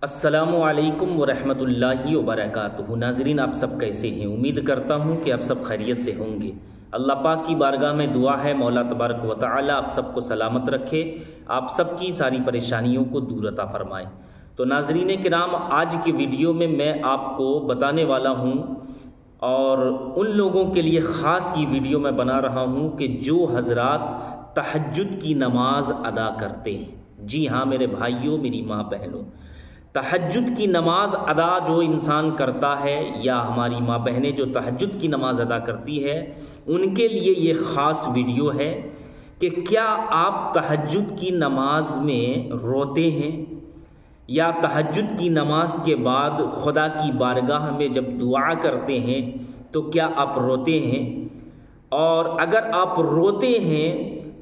السلام علیکم ورحمۃ اللہ وبرکاتہ۔ ناظرین، آپ سب کیسے ہیں؟ امید کرتا ہوں کہ آپ سب خیریت سے ہوں گے۔ اللہ پاک کی بارگاہ میں دعا ہے مولا تبارک و تعالی آپ سب کو سلامت رکھے، آپ سب کی ساری پریشانیوں کو دور عطا فرمائے۔ تو ناظرین کرام، آج کی ویڈیو میں آپ کو بتانے والا ہوں اور ان لوگوں کے لیے خاص یہ ویڈیو میں بنا رہا ہوں کہ جو حضرات تہجد کی نماز ادا کرتے ہیں۔ جی ہاں میرے بھائیوں، میری ماں بہنوں، تہجد کی نماز ادا جو انسان کرتا ہے یا ہماری ماں بہنیں جو تہجد کی نماز ادا کرتی ہے، ان کے لیے یہ خاص ویڈیو ہے کہ کیا آپ تہجد کی نماز میں روتے ہیں یا تہجد کی نماز کے بعد خدا کی بارگاہ میں جب دعا کرتے ہیں تو کیا آپ روتے ہیں؟ اور اگر آپ روتے ہیں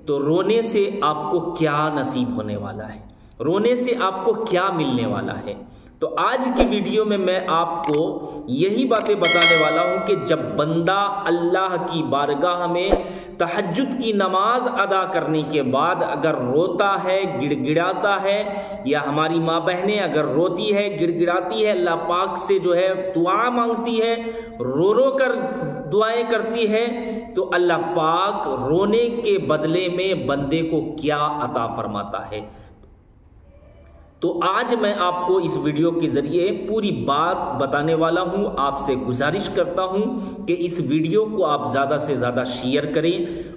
تو رونے سے آپ کو کیا نصیب ہونے والا ہے، رونے سے آپ کو کیا ملنے والا ہے؟ تو آج کی ویڈیو میں آپ کو یہی باتیں بتانے والا ہوں کہ جب بندہ اللہ کی بارگاہ میں تہجد کی نماز ادا کرنے کے بعد اگر روتا ہے، گڑ گڑاتا ہے، یا ہماری ماں بہنیں اگر روتی ہے، گڑ گڑاتی ہے، اللہ پاک سے جو ہے دعا مانگتی ہے، رو رو کر دعائیں کرتی ہے، تو اللہ پاک رونے کے بدلے میں بندے کو کیا عطا فرماتا ہے۔ تو آج میں آپ کو اس ویڈیو کے ذریعے پوری بات بتانے والا ہوں۔ آپ سے گزارش کرتا ہوں کہ اس ویڈیو کو آپ زیادہ سے زیادہ شیئر کریں،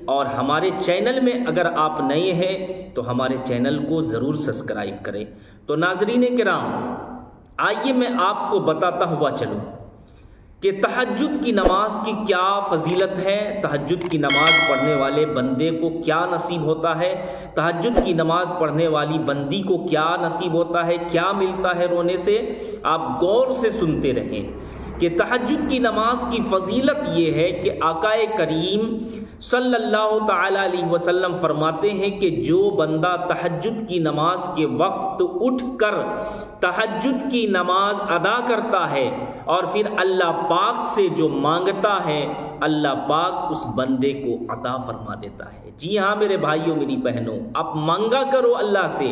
اور ہمارے چینل میں اگر آپ نئے ہیں تو ہمارے چینل کو ضرور سبسکرائب کریں۔ تو ناظرین کرام، آئیے میں آپ کو بتاتا ہوا چلوں کہ تہجد کی نماز کی کیا فضیلت ہے، تہجد کی نماز پڑھنے والے بندے کو کیا نصیب ہوتا ہے، تہجد کی نماز پڑھنے والی بندی کو کیا نصیب ہوتا ہے، کیا ملتا ہے رونے سے۔ آپ غور سے سنتے رہیں کہ تہجد کی نماز کی فضیلت یہ ہے کہ آقا کریم صلی اللہ تعالی علیہ وسلم فرماتے ہیں کہ جو بندہ تہجد کی نماز کے وقت اٹھ کر تہجد کی نماز ادا کرتا ہے اور پھر اللہ پاک سے جو مانگتا ہے، اللہ پاک اس بندے کو عطا فرما دیتا ہے۔ جی ہاں میرے بھائیوں، میری بہنوں، آپ مانگا کرو اللہ سے،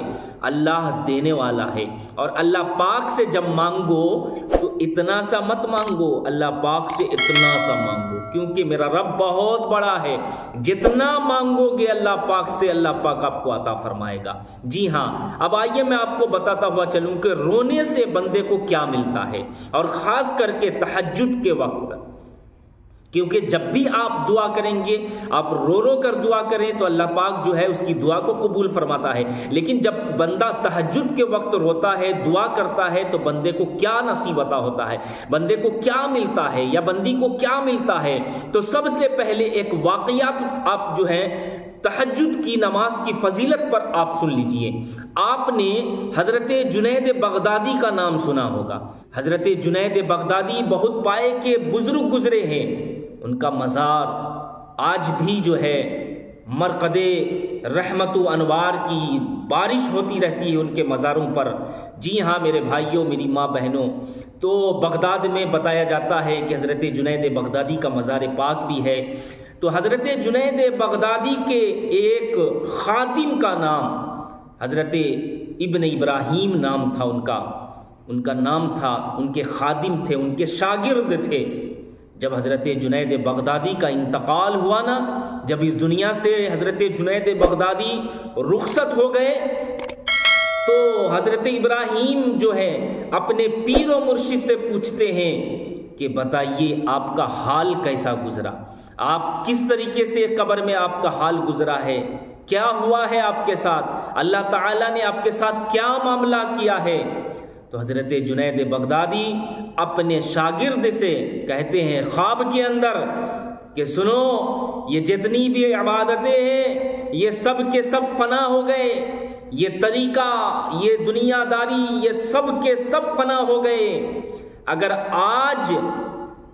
اللہ دینے والا ہے۔ اور اللہ پاک سے جب مانگو تو اتنا سا مت مانگو، اللہ پاک سے اتنا سا مانگو، کیونکہ میرا رب بہت بڑا ہے، جتنا مانگو گے اللہ پاک سے، اللہ پاک آپ کو عطا فرمائے گا۔ جی ہاں، اب آئیے میں آپ کو بتاتا ہوا چلوں کہ رونے سے بندے کو کیا ملتا ہے، اور خاص کر کے تہجد کے وقت، کیونکہ جب بھی آپ دعا کریں گے، آپ رو رو کر دعا کریں تو اللہ پاک جو ہے اس کی دعا کو قبول فرماتا ہے، لیکن جب بندہ تہجد کے وقت روتا ہے، دعا کرتا ہے، تو بندے کو کیا نصیب عطا ہوتا ہے، بندے کو کیا ملتا ہے یا بندی کو کیا ملتا ہے؟ تو سب سے پہلے ایک واقعات آپ جو ہے تہجد کی نماز کی فضیلت پر آپ سن لیجئے۔ آپ نے حضرت جنید بغدادی کا نام سنا ہوگا۔ حضرت جنید بغدادی بہت پائے کے بزرگ گزرے ہیں، ان کا مزار آج بھی جو ہے مرقد رحمت و انوار کی بارش ہوتی رہتی ہے ان کے مزاروں پر۔ جی ہاں میرے بھائیوں، میری ماں بہنوں، تو بغداد میں بتایا جاتا ہے کہ حضرت جنید بغدادی کا مزار پاک بھی ہے۔ تو حضرت جنید بغدادی کے ایک خادم کا نام حضرت ابن ابراہیم نام تھا، ان کا نام تھا، ان کے خادم تھے، ان کے شاگرد تھے۔ جب حضرت جنید بغدادی کا انتقال ہوا نا، جب اس دنیا سے حضرت جنید بغدادی رخصت ہو گئے، تو حضرت ابراہیم جو ہے اپنے پیر و مرشد سے پوچھتے ہیں کہ بتائیے آپ کا حال کیسا گزرا، آپ کس طریقے سے قبر میں آپ کا حال گزرا ہے، کیا ہوا ہے آپ کے ساتھ، اللہ تعالیٰ نے آپ کے ساتھ کیا معاملہ کیا ہے؟ تو حضرت جنید بغدادی اپنے شاگرد سے کہتے ہیں خواب کے اندر کہ سنو، یہ جتنی بھی عبادتیں ہیں یہ سب کے سب فنا ہو گئے، یہ طریقہ، یہ دنیا داری، یہ سب کے سب فنا ہو گئے۔ اگر آج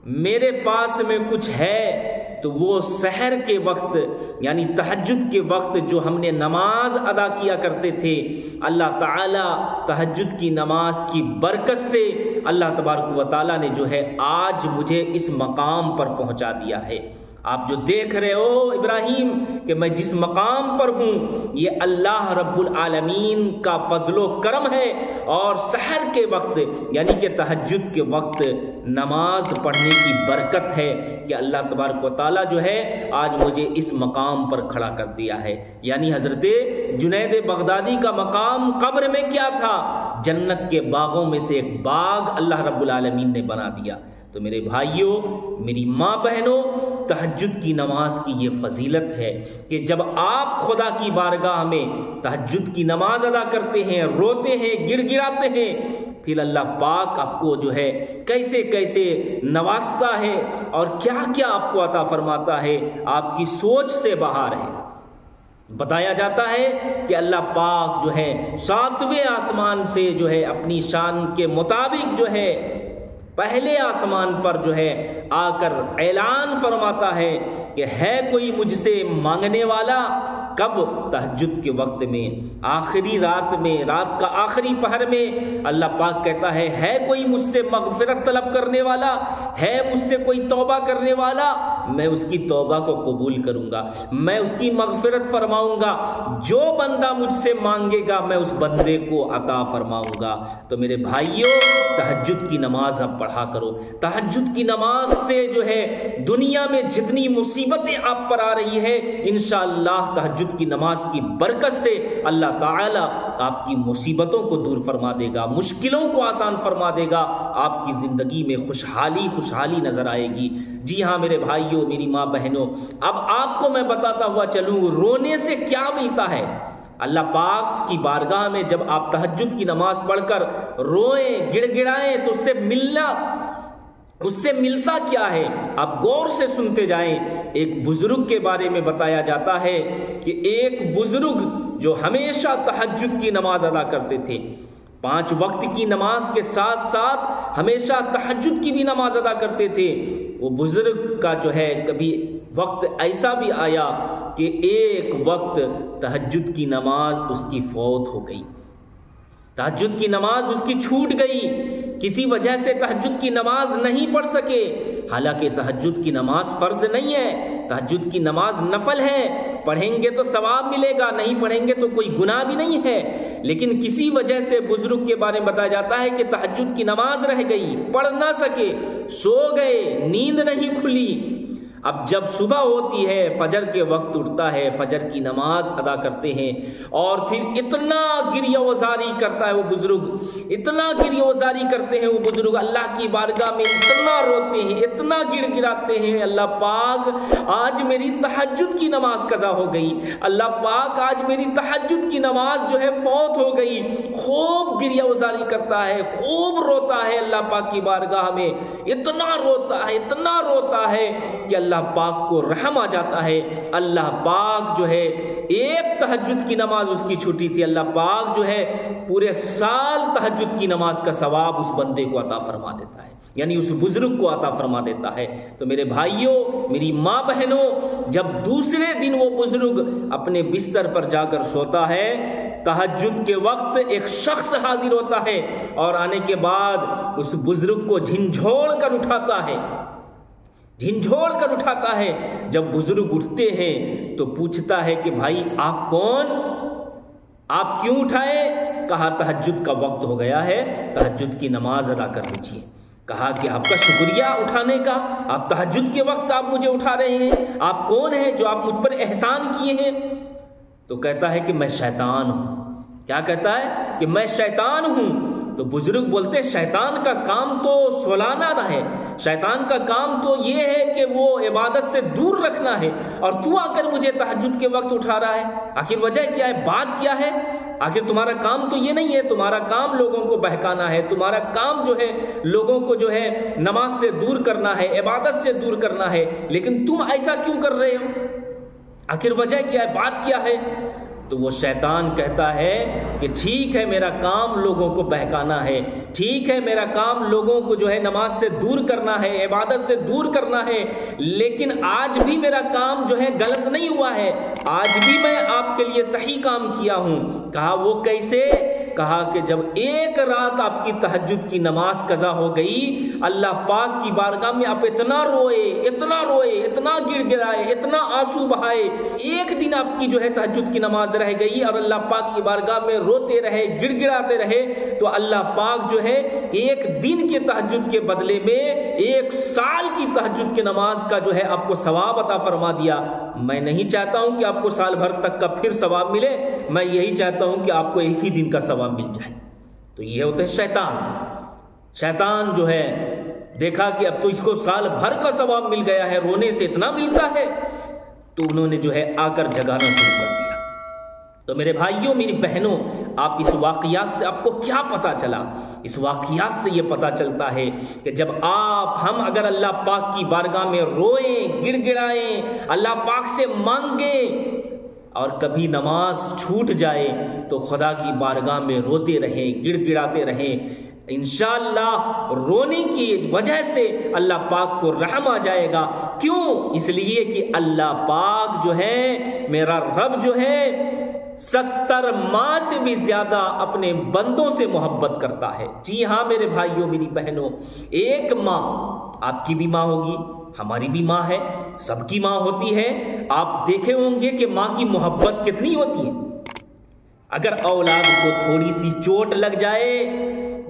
میرے پاس میں کچھ ہے تو وہ سحر کے وقت یعنی تہجد کے وقت جو ہم نے نماز ادا کیا کرتے تھے، اللہ تعالیٰ تہجد کی نماز کی برکت سے اللہ تبارک و تعالیٰ نے جو ہے آج مجھے اس مقام پر پہنچا دیا ہے۔ آپ جو دیکھ رہے ہو ابراہیم کہ میں جس مقام پر ہوں یہ اللہ رب العالمین کا فضل و کرم ہے، اور سحر کے وقت یعنی کہ تہجد کے وقت نماز پڑھنے کی برکت ہے کہ اللہ تبارک و تعالیٰ جو ہے آج مجھے اس مقام پر کھڑا کر دیا ہے۔ یعنی حضرت جنید بغدادی کا مقام قبر میں کیا تھا؟ جنت کے باغوں میں سے ایک باغ اللہ رب العالمین نے بنا دیا۔ تو میرے بھائیوں، میری ماں بہنوں، تہجد کی نماز کی یہ فضیلت ہے کہ جب آپ خدا کی بارگاہ میں تہجد کی نماز ادا کرتے ہیں، روتے ہیں، گڑ گڑاتے ہیں، پھر اللہ پاک آپ کو جو ہے کیسے کیسے نوازتا ہے اور کیا کیا آپ کو عطا فرماتا ہے، آپ کی سوچ سے باہر ہے۔ بتایا جاتا ہے کہ اللہ پاک جو ہے 7ویں آسمان سے جو ہے اپنی شان کے مطابق جو ہے پہلے آسمان پر جو ہے آ کر اعلان فرماتا ہے کہ ہے کوئی مجھ سے مانگنے والا؟ کب؟ تہجد کے وقت میں، آخری رات میں، رات کا آخری پہر میں اللہ پاک کہتا ہے کوئی مجھ سے مغفرت طلب کرنے والا؟ ہے مجھ سے کوئی توبہ کرنے والا؟ میں اس کی توبہ کو قبول کروں گا، میں اس کی مغفرت فرماؤں گا، جو بندہ مجھ سے مانگے گا میں اس بندے کو عطا فرماؤں گا۔ تو میرے بھائیوں، تہجد کی نماز اب پڑھا کرو۔ تہجد کی نماز سے جو ہے دنیا میں جتنی مصیبتیں آپ پر آ رہی ہے، انشاءاللہ تہجد کی نماز کی برکت سے اللہ تعالی آپ کی مصیبتوں کو دور فرما دے گا، مشکلوں کو آسان فرما دے گا، آپ کی زندگی میں خوشحالی نظر آئے گی۔ جی ہاں میرے بھائیوں، میری ماں بہنوں، اب آپ کو میں بتاتا ہوا چلوں رونے سے کیا ملتا ہے۔ اللہ پاک کی بارگاہ میں جب آپ تہجد کی نماز پڑھ کر روئیں، گڑ گڑائیں تو اس سے ملتا کیا ہے؟ آپ غور سے سنتے جائیں۔ ایک بزرگ کے بارے میں بتایا جاتا ہے کہ ایک بزرگ جو ہمیشہ تہجد کی نماز ادا کرتے تھے، 5 وقت کی نماز کے ساتھ ساتھ ہمیشہ تہجد کی بھی نماز ادا کرتے تھے۔ وہ بزرگ کا جو ہے کبھی وقت ایسا بھی آیا کہ ایک وقت تہجد کی نماز اس کی فوت ہو گئی، تہجد کی نماز اس کی چھوٹ گئی، کسی وجہ سے تہجد کی نماز نہیں پڑھ سکے۔ حالانکہ تہجد کی نماز فرض نہیں ہے، تہجد کی نماز نفل ہے، پڑھیں گے تو ثواب ملے گا، نہیں پڑھیں گے تو کوئی گناہ بھی نہیں ہے۔ لیکن کسی وجہ سے بزرگ کے بارے میں بتایا جاتا ہے کہ تہجد کی نماز رہ گئی، پڑھ نہ سکے، سو گئے، نیند نہیں کھلی۔ اب جب صبح ہوتی ہے، فجر کے وقت اٹھتا ہے، فجر کی نماز ادا کرتے ہیں، اور پھر اتنا گریہ وزاری کرتا ہے وہ بزرگ، اتنا گریہ وزاری کرتے ہیں وہ بزرگ، اللہ کی بارگاہ میں اتنا روتے ہیں، اتنا گڑ گڑاتے ہیں، اللہ پاک آج میری تہجد کی نماز قضا ہو گئی، اللہ پاک آج میری تہجد کی نماز جو ہے فوت ہو گئی۔ خوب گریہ وزاری کرتا ہے، خوب روتا ہے اللہ پاک کی بارگاہ میں، اتنا روتا ہے کہ اللہ پاک کو رحم آ جاتا ہے۔ اللہ پاک جو ہے ایک تہجد کی نماز اس کی چھٹی تھی، اللہ پاک جو ہے پورے سال تہجد کی نماز کا ثواب اس بندے کو عطا فرما دیتا ہے، یعنی اس بزرگ کو عطا فرما دیتا ہے۔ تو میرے بھائیوں، میری ماں بہنوں، جب دوسرے دن وہ بزرگ اپنے بستر پر جا کر سوتا ہے، تہجد کے وقت ایک شخص حاضر ہوتا ہے اور آنے کے بعد اس بزرگ کو جھنجھوڑ کر اٹھاتا ہے۔ جب بزرگ اٹھتے ہیں تو پوچھتا ہے کہ بھائی آپ کون؟ آپ کیوں اٹھائے؟ کہا تہجد کا وقت ہو گیا ہے، تہجد کی نماز ادا کر لیجیے۔ کہا کہ آپ کا شکریہ اٹھانے کا، آپ تہجد کے وقت آپ مجھے اٹھا رہے ہیں، آپ کون ہیں جو آپ مجھ پر احسان کیے ہیں؟ تو کہتا ہے کہ میں شیطان ہوں۔ کیا کہتا ہے؟ کہ میں شیطان ہوں۔ تو بزرگ بولتے شیطان کا کام تو سلانا نہ ہے، شیطان کا کام تو یہ ہے کہ وہ عبادت سے دور رکھنا ہے، اور تو آ کر مجھے تہجد کے وقت اٹھا رہا ہے، آخر وجہ کیا ہے؟ بات کیا ہے؟ آخر تمہارا کام تو یہ نہیں ہے، تمہارا کام لوگوں کو بہکانا ہے، تمہارا کام جو ہے لوگوں کو جو ہے نماز سے دور کرنا ہے، عبادت سے دور کرنا ہے، لیکن تم ایسا کیوں کر رہے ہو؟ آخر وجہ کیا ہے؟ بات کیا ہے؟ تو وہ شیطان کہتا ہے کہ ٹھیک ہے میرا کام لوگوں کو بہکانا ہے، ٹھیک ہے میرا کام لوگوں کو جو ہے نماز سے دور کرنا ہے، عبادت سے دور کرنا ہے، لیکن آج بھی میرا کام جو ہے غلط نہیں ہوا ہے، آج بھی میں آپ کے لیے صحیح کام کیا ہوں۔ کہا وہ کیسے؟ کہا کہ جب ایک رات آپ کی تہجد کی نماز قضا ہو گئی، اللہ پاک کی بارگاہ میں آپ اتنا روئے، اتنا گڑ گڑائے، اتنا آنسو بہائے، ایک دن آپ کی جو ہے تہجد کی نماز رہ گئی اور اللہ پاک کی بارگاہ میں روتے رہے، گڑ گڑاتے رہے، تو اللہ پاک جو ہے ایک دن کے تہجد کے بدلے میں 1 سال کی تہجد کی نماز کا جو ہے آپ کو ثواب عطا فرما دیا۔ میں نہیں چاہتا ہوں کہ آپ کو سال بھر تک کا پھر ثواب ملے، میں یہی چاہتا ہوں کہ آپ کو ایک ہی دن کا ثواب مل جائے۔ تو یہ ہوتا ہے شیطان جو ہے دیکھا کہ اب تو اس کو سال بھر کا ثواب مل گیا ہے، رونے سے اتنا ملتا ہے، تو انہوں نے جو ہے آ کر جگانا شروع کر دیا۔ تو میرے بھائیوں، میری بہنوں، آپ اس واقعات سے آپ کو کیا پتا چلا؟ اس واقعات سے یہ پتا چلتا ہے کہ جب ہم اگر اللہ پاک کی بارگاہ میں روئیں، گڑ گڑائیں، اللہ پاک سے مانگیں اور کبھی نماز چھوٹ جائے تو خدا کی بارگاہ میں روتے رہیں، گڑ گڑاتے رہیں، انشاءاللہ رونے کی وجہ سے اللہ پاک کو رحم آ جائے گا۔ کیوں؟ اس لیے کہ اللہ پاک جو ہے، میرا رب جو ہے 70 ماہ سے بھی زیادہ اپنے بندوں سے محبت کرتا ہے۔ جی ہاں میرے بھائیوں، میری بہنوں، ایک ماں، آپ کی بھی ماں ہوگی، ہماری بھی ماں ہے، سب کی ماں ہوتی ہے۔ آپ دیکھے ہوں گے کہ ماں کی محبت کتنی ہوتی ہے۔ اگر اولاد کو تھوڑی سی چوٹ لگ جائے،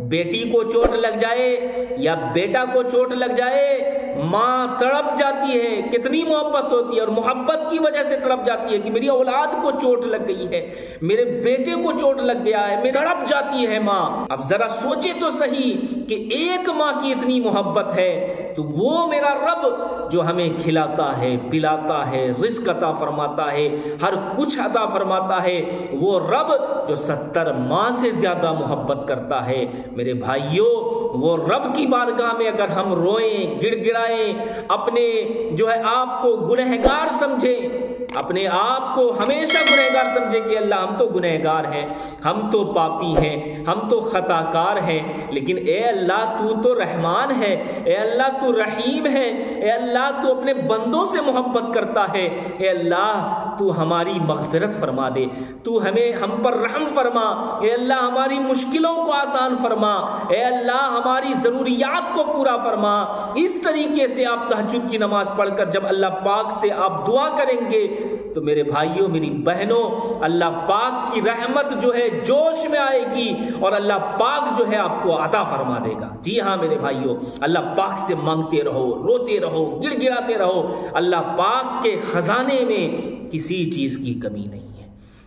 بیٹی کو چوٹ لگ جائے یا بیٹا کو چوٹ لگ جائے، ماں تڑپ جاتی ہے، کتنی محبت ہوتی ہے، اور محبت کی وجہ سے تڑپ جاتی ہے کہ میری اولاد کو چوٹ لگ گئی ہے، میرے بیٹے کو چوٹ لگ گیا ہے، میں تڑپ جاتی ہے ماں۔ اب ذرا سوچے تو صحیح کہ ایک ماں کی اتنی محبت ہے، تو وہ میرا رب جو ہمیں کھلاتا ہے، پلاتا ہے، رزق عطا فرماتا ہے، ہر کچھ عطا فرماتا ہے، وہ رب جو 70 ماہ سے زیادہ محبت کرتا ہے۔ میرے بھائیوں، وہ رب کی بارگاہ میں اگر ہم روئیں، گڑ گڑائیں، اپنے جو ہے آپ کو گنہگار سمجھیں، اپنے آپ کو ہمیشہ گنہگار سمجھے کہ اللہ ہم تو گنہگار ہیں، ہم تو پاپی ہیں، ہم تو خطا کار ہیں، لیکن اے اللہ تو رحمان ہے، اے اللہ تو رحیم ہے، اے اللہ تو اپنے بندوں سے محبت کرتا ہے، اے اللہ تو ہماری مغفرت فرما دے، تو ہم پر رحم فرما، اے اللہ ہماری مشکلوں کو آسان فرما، اے اللہ ہماری ضروریات کو پورا فرما۔ اس طریقے سے آپ تہجد کی نماز پڑھ کر جب اللہ پاک سے آپ دعا کریں گے تو میرے بھائیوں، میری بہنوں، اللہ پاک کی رحمت جو ہے جوش میں آئے گی اور اللہ پاک جو ہے آپ کو عطا فرما دے گا۔ جی ہاں میرے بھائیوں، اللہ پاک سے مانگتے رہو، روتے رہو، گڑ گڑاتے رہو۔ اللہ پاک کے خزانے میں کسی چیز کی کمی نہیں ہے،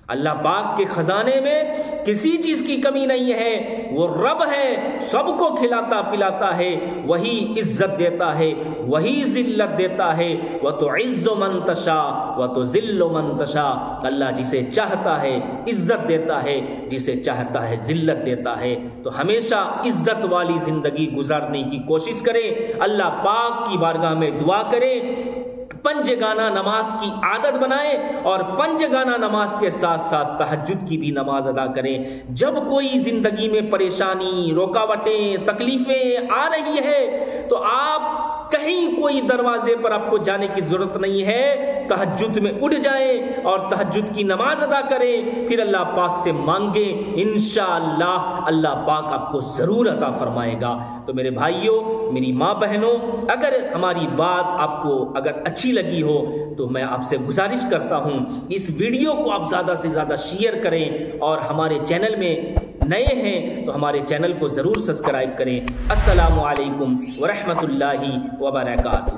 اللہ پاک کے خزانے میں کسی چیز کی کمی نہیں ہے۔ وہ رب ہے، سب کو کھلاتا پلاتا ہے، وہی عزت دیتا ہے، وہی ذلت دیتا ہے۔ وَتُعِزُّ مَن تَشَاءُ وَتُذِلُّ مَن تَشَاءُ، اللہ جسے چاہتا ہے عزت دیتا ہے، جسے چاہتا ہے ذلت دیتا ہے۔ تو ہمیشہ عزت والی زندگی گزارنے کی کوشش کریں، اللہ پاک کی بارگاہ میں دعا کریں، پنجگانہ نماز کی عادت بنائیں اور پنجگانہ نماز کے ساتھ ساتھ تہجد کی بھی نماز ادا کریں۔ جب کوئی زندگی میں پریشانی، رکاوٹیں، تکلیفیں آ رہی ہے تو آپ کہیں کوئی دروازے پر آپ کو جانے کی ضرورت نہیں ہے، تہجد میں اٹھ جائیں اور تہجد کی نماز ادا کریں، پھر اللہ پاک سے مانگیں، انشاءاللہ اللہ پاک آپ کو ضرور عطا فرمائے گا۔ تو میرے بھائیوں، میری ماں بہنوں، اگر ہماری بات آپ کو اگر اچھی لگی ہو تو میں آپ سے گزارش کرتا ہوں اس ویڈیو کو آپ زیادہ سے زیادہ شیئر کریں، اور ہمارے چینل میں نئے ہیں تو ہمارے چینل کو ضرور سبسکرائب کریں۔ السلام علیکم ورحمۃ اللہ وبرکاتہ۔